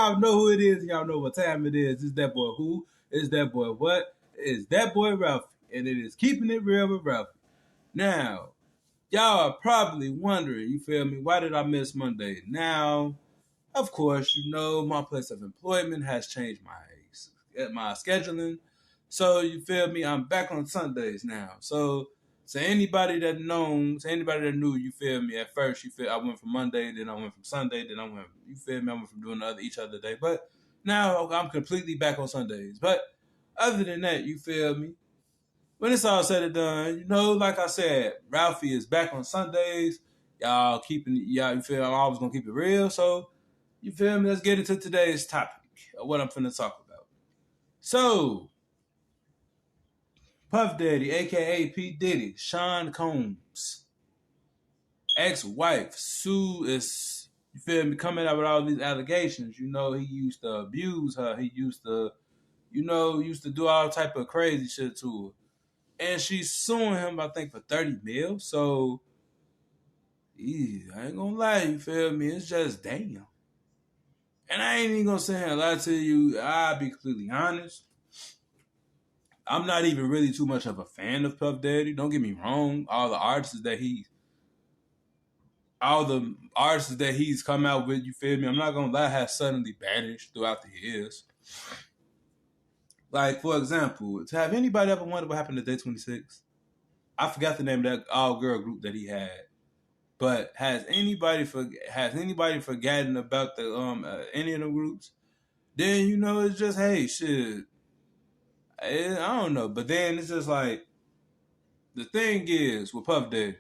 y'all know who it is, and y'all know what time it is. It's that boy who? It's that boy what? It's that boy Ralphy, and it is keeping it real with Ralphy. Now, y'all are probably wondering, you feel me? Why did I miss Monday? Now, of course, you know my place of employment has changed my scheduling. So you feel me? I'm back on Sundays now. So anybody that knew, you feel me? At first, you feel I went from Monday, then I went from Sunday, then I went. You feel me? I went from doing each other day, but now I'm completely back on Sundays. But other than that, you feel me? When it's all said and done, you know, like I said, Ralphie is back on Sundays. Y'all, you feel I'm always gonna keep it real. So you feel me? Let's get into today's topic of what I'm finna talk about. So, Puff Daddy, aka P. Diddy, Sean Combs, ex-wife, Sue is, you feel me, coming out with all these allegations. You know, he used to abuse her. He used to, used to do all type of crazy shit to her. And she's suing him, I think, for 30 mil. So, yeah, I ain't gonna lie, you feel me? It's just damn. And I ain't even gonna sit here and lie to you. I'll be completely honest. I'm not even really too much of a fan of Puff Daddy. Don't get me wrong. All the artists that he's come out with, you feel me? I'm not gonna lie, have suddenly vanished throughout the years. Like, for example, have anybody ever wondered what happened to Day 26? I forgot the name of that all-girl group that he had. But has anybody forgotten about the any of the groups? Then it's just, hey, shit. I don't know. But then it's just like, the thing is with Puff Daddy,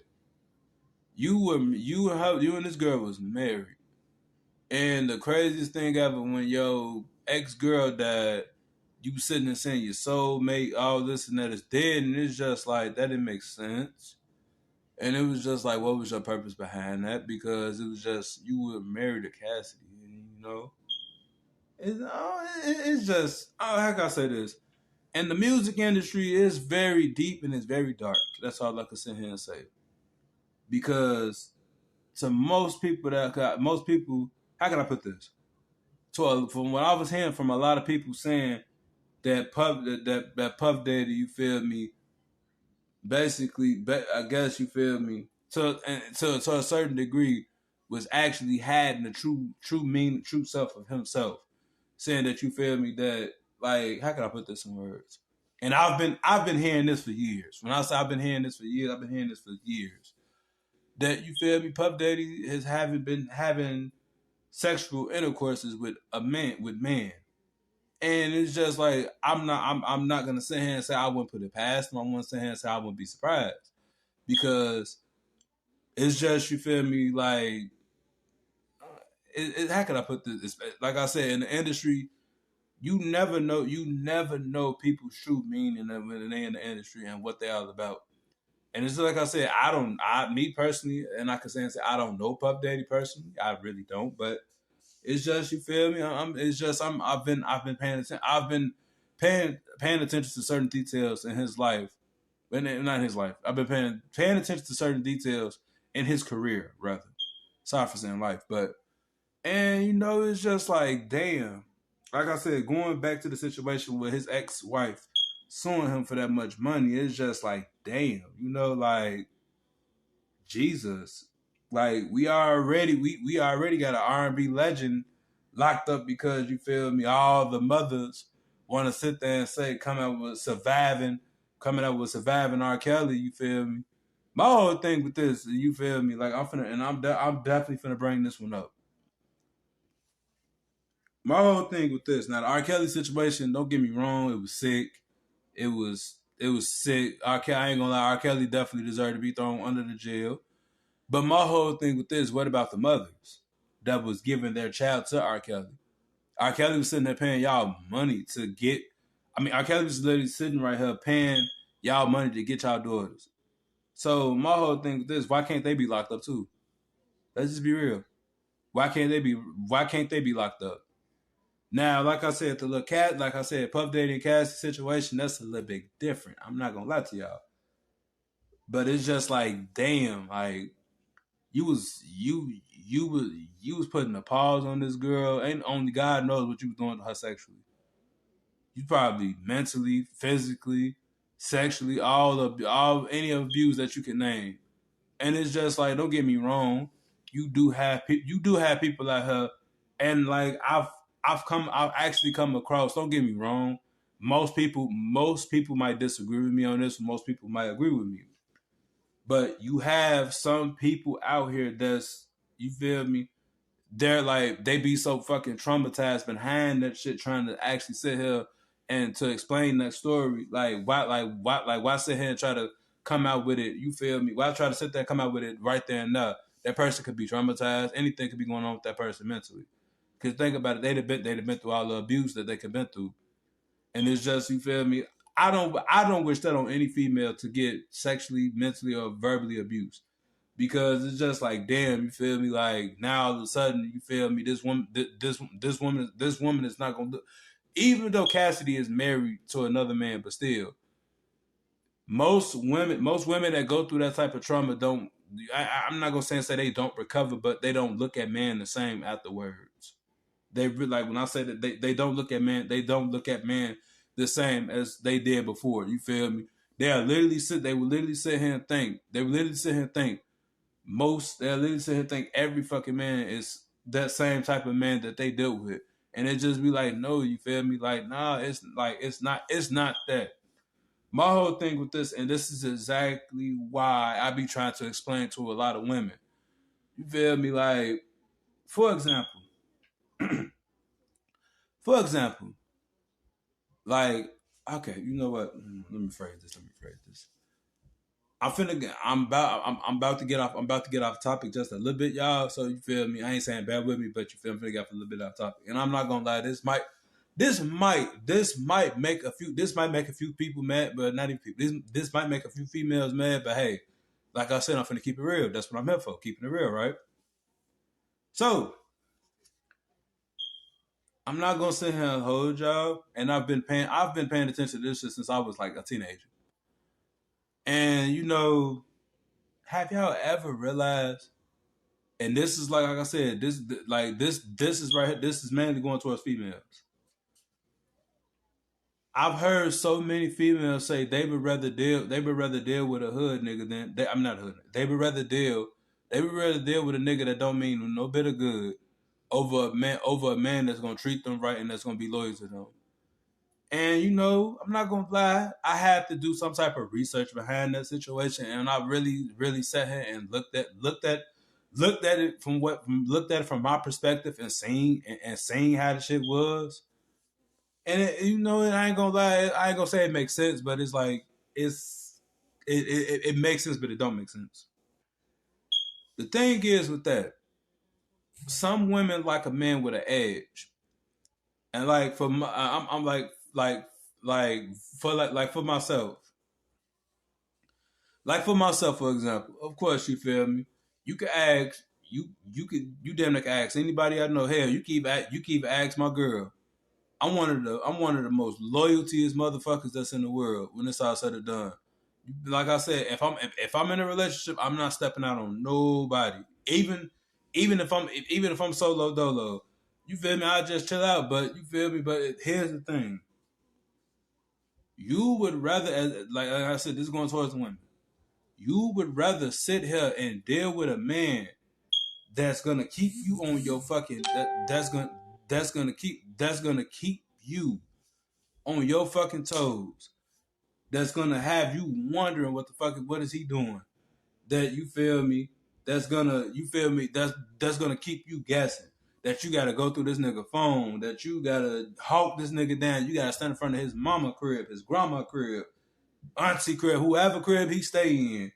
you and this girl was married. And the craziest thing ever, when your ex-girl died, you sitting there saying your soulmate, all this and that is dead, and it's just like, that didn't make sense. And it was just like, what was your purpose behind that? Because it was just, you were married to Cassidy, it's just, how can I say this? And the music industry is very deep and it's very dark. That's all I can sit here and say. Because to most people, how can I put this? From what I was hearing from a lot of people saying that Puff Daddy, you feel me, basically, I guess you feel me, to a certain degree, was actually hiding the true self of himself, saying that, you feel me, that, like, how can I put this in words? And I've been hearing this for years. When I say I've been hearing this for years. That, you feel me, Puff Daddy been having sexual intercourses with men. And it's just like, I'm not gonna sit here and say I wouldn't put it past him. I'm gonna sit here and say I wouldn't be surprised. Because it's just, you feel me, like, how can I put this? Like I said, in the industry, you never know people's true meaning when they're in the industry and what they're all about. And it's like I said, me personally, and I can say I don't know Puff Daddy personally. I really don't, but it's just, you feel me? I've been paying attention. I've been paying attention to certain details in his life, and not his life. I've been paying attention to certain details in his career, rather. Sorry for saying life, but it's just like, damn. Like I said, going back to the situation with his ex-wife suing him for that much money, it's just like, damn, like, Jesus. Like, we already got an R&B legend locked up because, you feel me, all the mothers want to sit there and say, coming up with surviving R. Kelly, you feel me? My whole thing with this, you feel me, like, I'm definitely finna bring this one up. My whole thing with this, now the R. Kelly situation, don't get me wrong, it was sick. It was sick. I ain't gonna lie, R. Kelly definitely deserved to be thrown under the jail. But my whole thing with this, what about the mothers that was giving their child to R. Kelly? R. Kelly was sitting there paying y'all money to get, R. Kelly was literally sitting right here paying y'all money to get y'all daughters. So my whole thing with this, why can't they be locked up too? Let's just be real. Why can't they be locked up? Now, like I said, Puff Daddy and Cassie situation, that's a little bit different. I'm not gonna lie to y'all. But it's just like, damn, like, you was putting a pause on this girl. Ain't only God knows what you was doing to her sexually. You probably mentally, physically, sexually, all any abuse that you can name. And it's just like, don't get me wrong, you do have people like her, and like I've actually come across. Don't get me wrong, most people might disagree with me on this. Most people might agree with me, but you have some people out here that's, you feel me, they're like, they be so fucking traumatized behind that shit, trying to actually sit here and to explain that story. Why sit here and try to come out with it? You feel me? Why try to sit there and come out with it right there and now? That person could be traumatized. Anything could be going on with that person mentally. Because think about it, they'd have been through all the abuse that they could been through, and it's just, you feel me. I don't wish that on any female to get sexually, mentally, or verbally abused, because it's just like, damn, you feel me? Like, now all of a sudden, you feel me? This woman is not gonna do. Even though Cassidy is married to another man, but still, most women that go through that type of trauma don't. I'm not gonna say they don't recover, but they don't look at man the same afterwards. They really, like, when I say that they don't look at man, they don't look at man the same as they did before. You feel me? They would literally sit here and think. They would literally sit here and think they'll literally sit here and think every fucking man is that same type of man that they dealt with. And it just be like, no, you feel me? Like, nah, it's not that. My whole thing with this, and this is exactly why I be trying to explain to a lot of women. You feel me? Like, for example, for example, like, okay, you know what? Let me phrase this. I'm about to get off. I'm about to get off topic just a little bit, y'all. So you feel me? I ain't saying bad with me, but you feel me? I'm finna get off a little bit off topic. And I'm not gonna lie. This might make a few people mad, but not even people. This might make a few females mad, but hey, like I said, I'm finna keep it real. That's what I'm here for, keeping it real, right? So I'm not gonna sit here and hold y'all. And I've been paying attention to this shit since I was like a teenager. And have y'all ever realized? And this is like I said, this is right here. This is mainly going towards females. I've heard so many females say they would rather deal with a hood nigga than I'm not a hood. They would rather deal with a nigga that don't mean no bit of good over a man that's gonna treat them right and that's gonna be loyal to them. And I'm not gonna lie, I had to do some type of research behind that situation, and I really, really sat here and looked at it from my perspective, and seeing how the shit was. And I ain't gonna lie, I ain't gonna say it makes sense, but it's like it makes sense, but it don't make sense. The thing is with that, some women like a man with an edge, and like for my, I'm like for myself. Like for myself, for example, of course, you feel me. You can ask you damn near can ask anybody I know. Hell, you keep ask my girl. I'm one of the most loyaltiest motherfuckers that's in the world when it's all said and done. Like I said, if I'm in a relationship, I'm not stepping out on nobody. Even if I'm solo dolo, you feel me? I just chill out. But you feel me? But here's the thing: you would rather, like I said, this is going towards the women. You would rather sit here and deal with a man that's gonna keep you on your fucking that's gonna keep you on your fucking toes. That's gonna have you wondering what is he doing. That you feel me? That's gonna keep you guessing. That you gotta go through this nigga phone. That you gotta hawk this nigga down. You gotta stand in front of his mama crib, his grandma crib, auntie crib, whoever crib he stay in,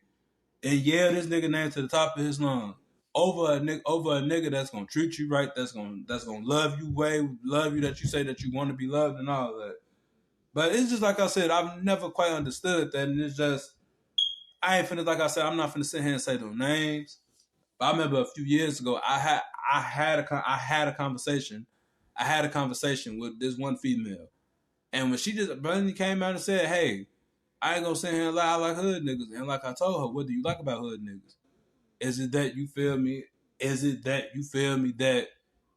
and yell this nigga name to the top of his lungs over a nigga that's gonna treat you right, that's gonna love you that you say that you want to be loved and all that. But it's just like I said, I've never quite understood that, and it's just I ain't finna, like I said, I'm not finna sit here and say those names. But I remember a few years ago, I had a conversation. I had a conversation with this one female, and when she just suddenly came out and said, "Hey, I ain't gonna sit here and lie, I like hood niggas," and like I told her, "What do you like about hood niggas?" Is it that you feel me? Is it that you feel me that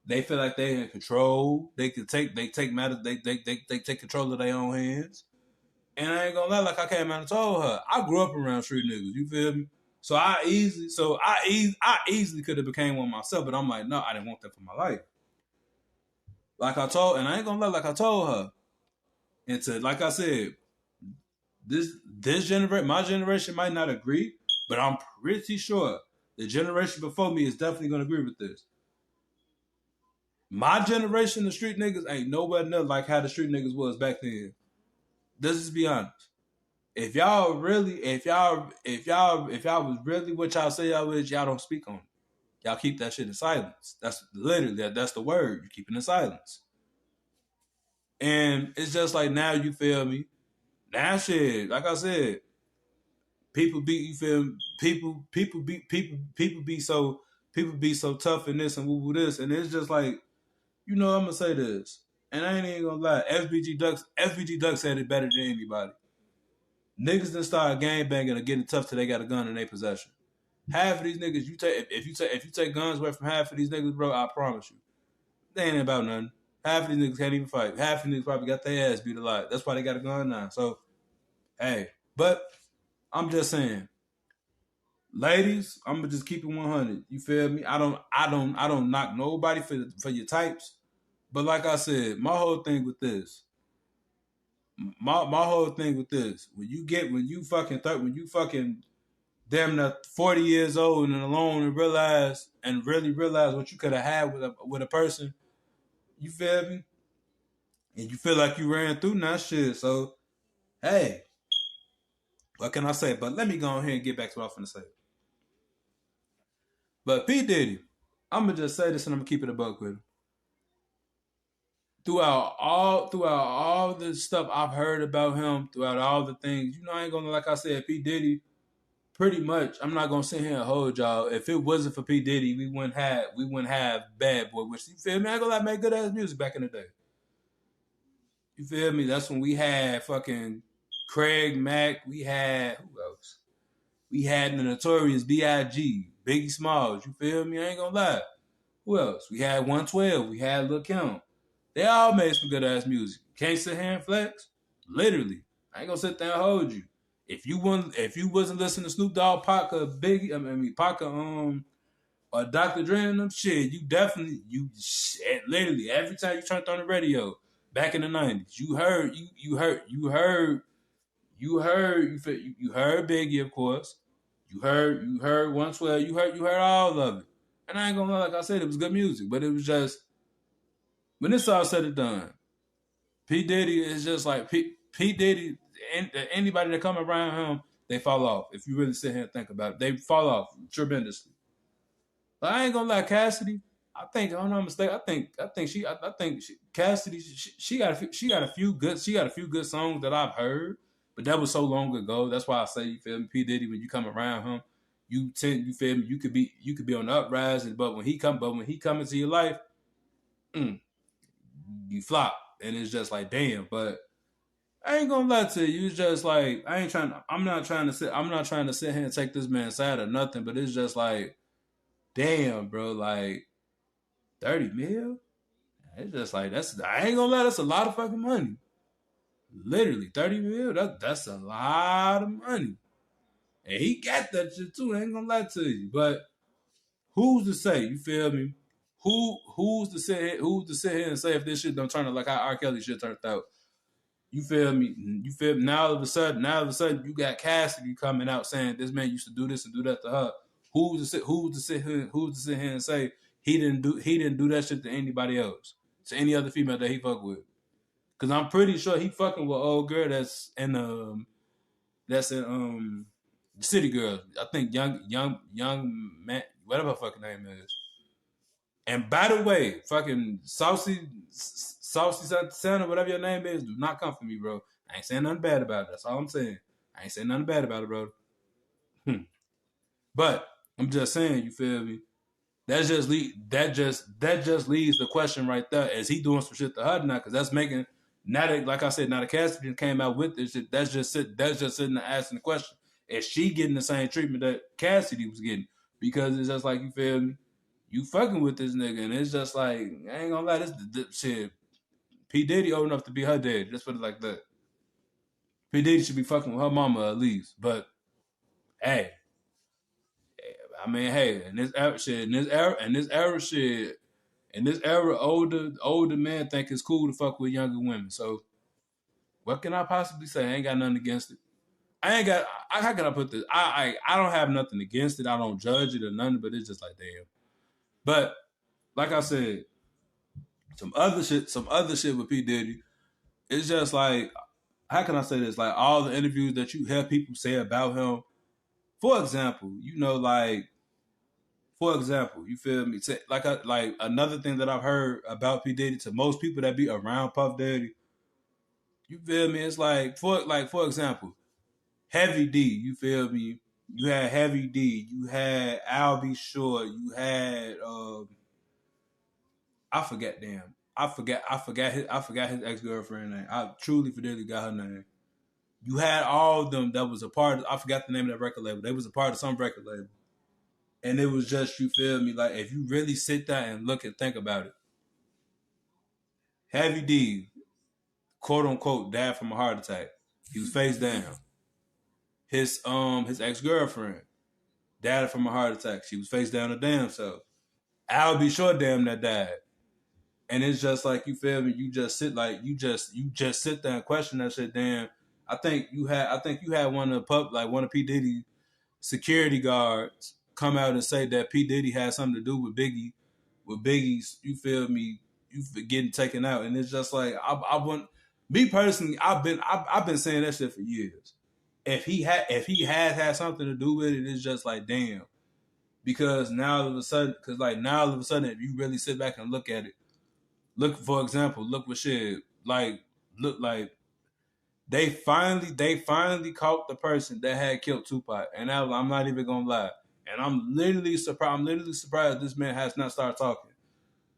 they feel like they in control? They take matters. They take control of their own hands. And I ain't gonna lie, like I came out and told her, I grew up around street niggas. You feel me? So I easily could have became one myself, but I'm like, no, I didn't want that for my life. Like I told, and I ain't gonna lie, like I told her, and to like I said, this generation, my generation might not agree, but I'm pretty sure the generation before me is definitely gonna agree with this. My generation of street niggas ain't nobody else like how the street niggas was back then. Let's just be honest. If y'all was really what y'all say y'all is, y'all don't speak on it. Y'all keep that shit in silence. That's literally that's the word. You keep it in silence. And it's just like now you feel me. Now shit, like I said, people be you feel me? People be so tough in this and woo this, and it's just like, I'm gonna say this, and I ain't even gonna lie. FBG Duck said it better than anybody. Niggas done start gang banging or getting tough till they got a gun in their possession. Half of these niggas, if you take guns away from half of these niggas, bro, I promise you, they ain't about nothing. Half of these niggas can't even fight. Half of these niggas probably got their ass beat alive. That's why they got a gun now. So, hey, but I'm just saying, ladies, I'm gonna just keep it 100. You feel me? I don't knock nobody for your types, but like I said, my whole thing with this, when you fucking damn near 40 years old and alone and really realize what you could have had with a person, you feel me? And you feel like you ran through that shit. So, hey, what can I say? But let me go ahead and get back to what I'm finna say. But P. Diddy, I'm gonna just say this and I'm gonna keep it a buck with him. Throughout all the stuff I've heard about him, throughout all the things, I ain't gonna, like I said, P. Diddy, pretty much, I'm not gonna sit here and hold y'all. If it wasn't for P. Diddy, we wouldn't have Bad Boy, which, you feel me? I ain't gonna lie, made good ass music back in the day. You feel me? That's when we had fucking Craig Mack. We had who else? We had the Notorious B.I.G., Biggie Smalls. You feel me? I ain't gonna lie. Who else? We had 112. We had Lil Kim. They all made some good ass music. Can't sit here and flex. Literally, I ain't gonna sit there and hold you. If you wasn't listening to Snoop Dogg, Pac, or Dr. Dre and them shit, literally every time you turned on the radio back in the 90s, you heard Biggie, of course. You heard 112. You heard all of it. And I ain't gonna lie, like I said, it was good music, but it was just, when it's all said and done, P. Diddy is just like P. Diddy. Anybody that come around him, they fall off. If you really sit here and think about it, they fall off tremendously. But I ain't gonna lie, Cassidy. I think, I'm not mistaken. I think Cassidy. She got a few good songs that I've heard, but that was so long ago. That's why I say, you feel me, P. Diddy. When you come around him, you feel me. You could be on the uprising, but when he come into your life, you flop, and it's just like, damn. But I ain't gonna lie to you. It's just like, I'm not trying to sit here and take this man's side or nothing. But it's just like, damn, bro. Like 30 mil. It's just like, I ain't gonna lie. That's a lot of fucking money. Literally 30 mil. That's a lot of money. And he got that shit too. I ain't gonna lie to you. But who's to say? You feel me? Who's to sit here and say if this shit don't turn out like how R. Kelly shit turned out? You feel me? Now all of a sudden, you got Cassidy coming out saying this man used to do this and do that to her. Who's to sit here and say he didn't do that shit to anybody else, to any other female that he fuck with? Because I'm pretty sure he fucking with old girl that's in City Girls. I think young man, whatever her fucking name is. And by the way, fucking Saucy Santa, whatever your name is, do not come for me, bro. I ain't saying nothing bad about it. That's all I'm saying. I ain't saying nothing bad about it, bro. But I'm just saying, you feel me? That just leaves the question right there: is he doing some shit to her now? Because that's making, now that, like I said, now the Cassidy came out with this shit. That's just sitting there asking the question: is she getting the same treatment that Cassidy was getting? because it's just like, you feel me, you fucking with this nigga, and it's just like, I ain't gonna lie, this shit. P Diddy old enough to be her daddy. Let's put it like that. P Diddy should be fucking with her mama at least. But hey, I mean, hey, in this era shit, in this era, older men think it's cool to fuck with younger women. So what can I possibly say? I ain't got nothing against it. I ain't got. How can I put this? I don't have nothing against it. I don't judge it or nothing. But it's just like, damn. But like I said, some other shit with P Diddy. It's just like, how can I say this? Like, all the interviews that you hear people say about him. For example, you feel me? Like another thing that I've heard about P Diddy, to most people that be around Puff Daddy, you feel me? It's for example, Heavy D. You feel me? You had Heavy D. You had Al B. Short. You had I forget. Damn, I forgot his ex girlfriend name. I truly forgot her name. You had all of them that was a part of, I forgot the name of that record label. They was a part of some record label. And it was just, you feel me, like, if you really sit there and look and think about it, Heavy D, quote unquote, died from a heart attack. He was face down. His ex girlfriend died from a heart attack. She was face down her damn self. Al B. Short damn that died. And it's just like, you feel me, you just sit sit there and question that shit. Damn, I think you had one of P. Diddy's security guards come out and say that P. Diddy had something to do with Biggie's, you feel me, you getting taken out. And it's just like, I want, me personally, I've been saying that shit for years. If he had something to do with it, it's just like, damn. Because now all of a sudden, if you really sit back and look at it, for example, look what shit, look like they finally caught the person that had killed Tupac. And I'm not even gonna lie. And I'm literally surprised this man has not started talking.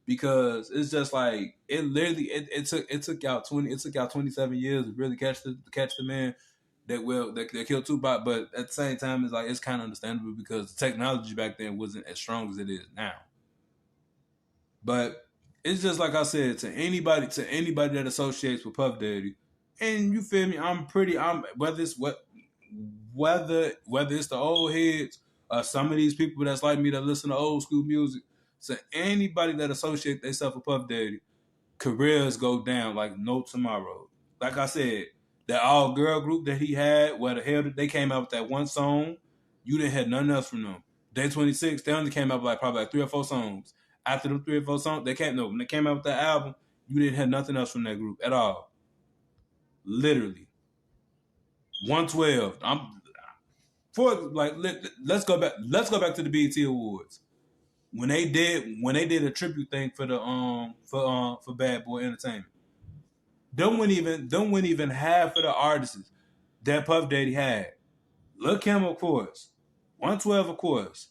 Because it's just like, it took y'all 27 years to really catch the man that killed Tupac. But at the same time, it's like, it's kind of understandable because the technology back then wasn't as strong as it is now. But it's just like I said, to anybody that associates with Puff Daddy, and you feel me, whether it's the old heads or some of these people that's like me that listen to old school music, so anybody that associates themselves with Puff Daddy, careers go down like no tomorrow. Like I said, that all girl group that he had, where the hell they came out with that one song, you didn't have nothing else from them. Day 26, they only came out with probably 3 or 4 songs. After the 3 or 4 songs, when they came out with that album, you didn't have nothing else from that group at all. Literally. 112. Let's go back to the BET Awards. When they did a tribute thing for the for Bad Boy Entertainment. Them wouldn't even half of the artists that Puff Daddy had. Lil' Kim, of course. 112, of course.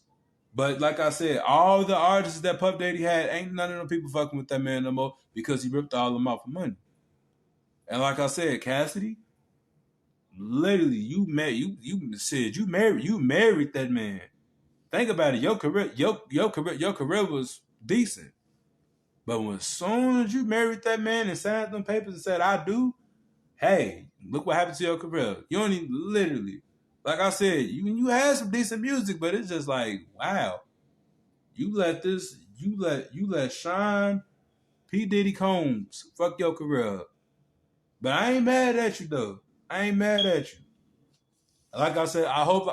But like I said, all the artists that Puff Daddy had, ain't none of them people fucking with that man no more because he ripped all of them out for money. And like I said, Cassidy, literally, you married that man. Think about it. Your career was decent. But as soon as you married that man and signed them papers and said, I do, hey, look what happened to your career. You don't even, literally, like I said, you had some decent music, but it's just like, wow. You let Sean P. Diddy Combs fuck your career up. But I ain't mad at you though. I ain't mad at you. Like I said, I hope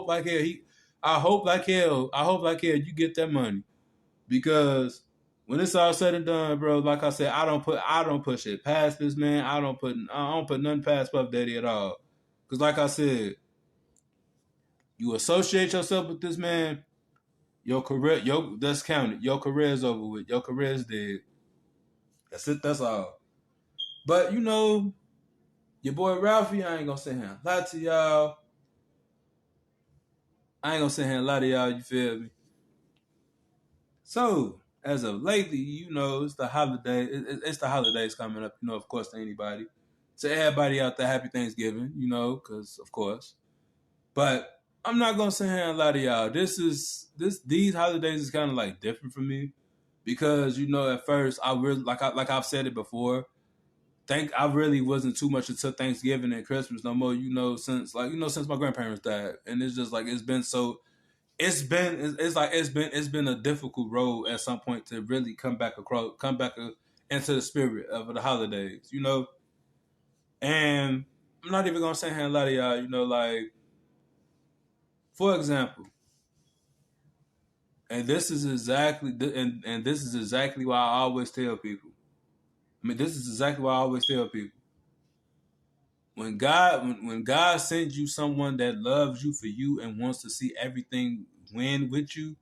like hell you get that money. Because when it's all said and done, bro, like I said, I don't push it past this man. I don't put nothing past Puff Daddy at all. Because like I said, you associate yourself with this man, your career, that's counted. Your career is over with. Your career is dead. That's it. That's all. But your boy Ralphy, I ain't gonna sit here and lie to y'all. You feel me? So, as of lately, it's the holiday. It's the holidays coming up. Of course, to anybody, to everybody out there, happy Thanksgiving. Because of course. But I'm not gonna sit here and lie to y'all. These holidays is kind of like different for me because at first I really like I've said it before. I really wasn't too much into Thanksgiving and Christmas no more. Since my grandparents died, and it's just like it's been so. It's been a difficult road at some point to really come back into the spirit of the holidays, And I'm not even gonna sit here and lie to y'all, like for example, and this is exactly and this is exactly why I always tell people. I mean, this is exactly why I always tell people. When God sends you someone that loves you for you and wants to see everything win with you,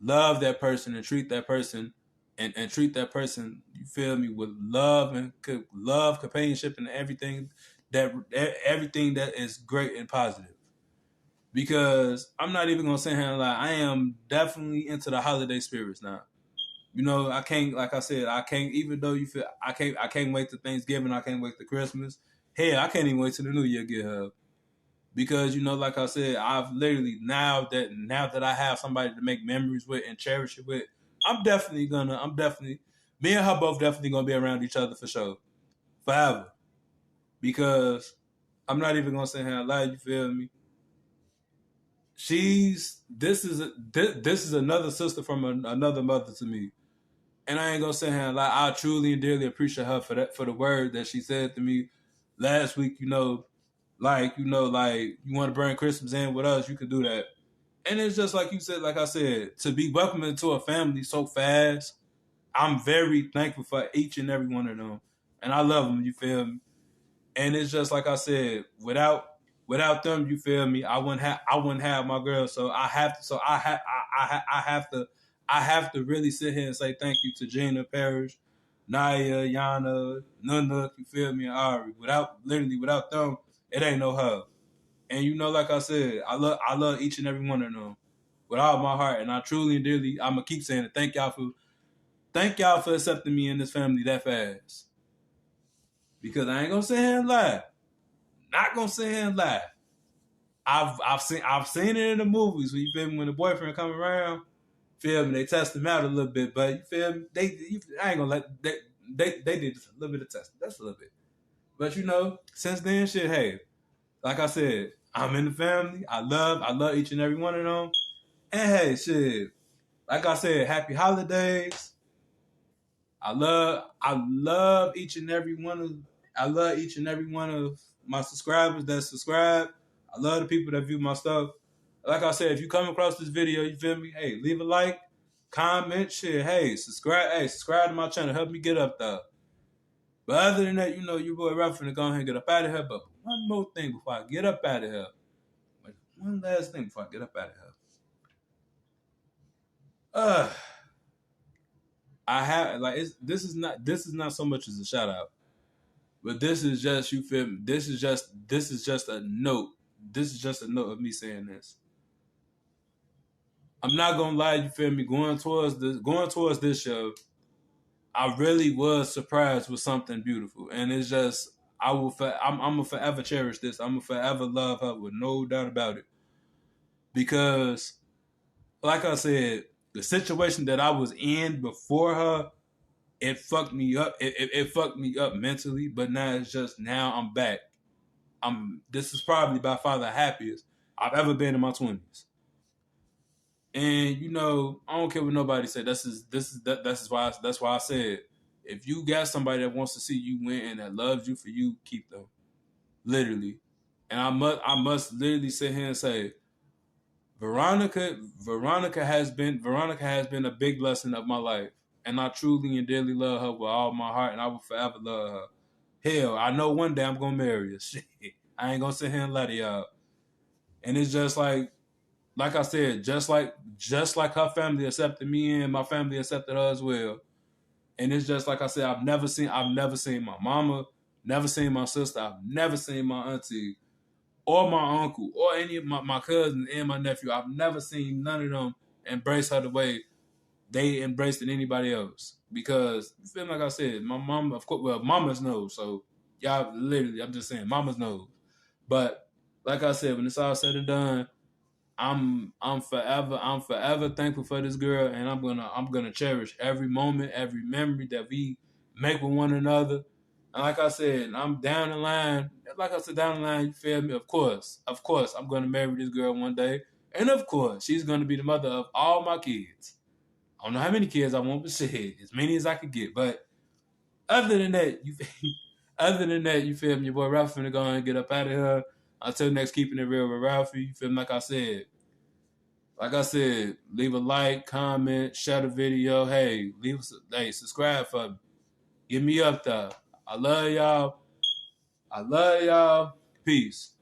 love that person and treat that person and treat that person, you feel me, with love and love, companionship, and everything that is great and positive. Because I'm not even gonna sit here and lie, I am definitely into the holiday spirits now. I can't, like I said, I can't. Even though you feel, I can't wait to Thanksgiving. I can't wait to Christmas. Hell, I can't even wait to the New Year get here. Because like I said, I've literally now that I have somebody to make memories with and cherish it with, I'm definitely, me and her both definitely gonna be around each other for sure, forever. Because I'm not even gonna sit here and lie. You feel me? This is another sister from another mother to me. And I ain't gonna sit here and lie. I truly and dearly appreciate her for the word that she said to me last week. Like you want to bring Christmas in with us, you could do that. And it's just like you said, like I said, to be welcomed into a family so fast. I'm very thankful for each and every one of them, and I love them. You feel me? And it's just like I said, without them, you feel me? I wouldn't have my girl. So I have to really sit here and say thank you to Gina Parrish, Naya, Yana, Nunuk, you feel me, and Ari. Without them, it ain't no her. And like I said, I love each and every one of them with all my heart, and I truly and dearly, I'm gonna keep saying it. Thank y'all for accepting me in this family that fast. Because I ain't gonna sit here and lie. Not gonna sit here and lie. I've seen it in the movies when you feel me, when the boyfriend come around, feel me, they test him out a little bit, but you feel me, I ain't gonna let they did just a little bit of testing. That's a little bit. But since then shit, hey, like I said, I'm in the family. I love each and every one of them. And hey, shit. Like I said, happy holidays. I love each and every one of my subscribers that subscribe. I love the people that view my stuff. Like I said, if you come across this video, you feel me? Hey, leave a like, comment, shit. Hey, subscribe to my channel. Help me get up there. But other than that, your boy Ralphy to go ahead and get up out of here. But one more thing before I get up out of here. One last thing before I get up out of here. I have this is not so much as a shout out, but this is just, you feel me? This is just a note. This is just a note of me saying this. I'm not gonna lie, you feel me? Going towards this show, I really was surprised with something beautiful, and it's just I'm gonna forever cherish this. I'm gonna forever love her with no doubt about it, because, like I said, the situation that I was in before her, it fucked me up. It fucked me up mentally, but now I'm back. This is probably by far the happiest I've ever been in my 20s. And I don't care what nobody said. That's why I said, if you got somebody that wants to see you win and that loves you for you, keep them. Literally. And I must literally sit here and say, Veronica has been a big blessing of my life. And I truly and dearly love her with all my heart, and I will forever love her. Hell, I know one day I'm gonna marry her. Shit. I ain't gonna sit here and lie to y'all. And it's just like I said, just like her family accepted me and my family accepted her as well. And it's just like I said, I've never seen my mama, never seen my sister, I've never seen my auntie or my uncle or any of my cousins and my nephew. I've never seen none of them embrace her the way they embraced anybody else. Because you feel like I said, my mom, of course, well, mamas know. So y'all literally, I'm just saying, mamas know. But like I said, when it's all said and done, I'm forever thankful for this girl, and I'm gonna cherish every moment, every memory that we make with one another. And like I said, I'm down the line. Like I said, down the line, you feel me? Of course, I'm gonna marry this girl one day, and of course, she's gonna be the mother of all my kids. I don't know how many kids I want, but shit, as many as I could get. But other than that, you feel me? Your boy Ralph finna go and get up out of here. Until next, keeping it real with Ralphie. You feel me? Like I said, leave a like, comment, share the video. Hey, subscribe for me. Get me up there. I love y'all. Peace.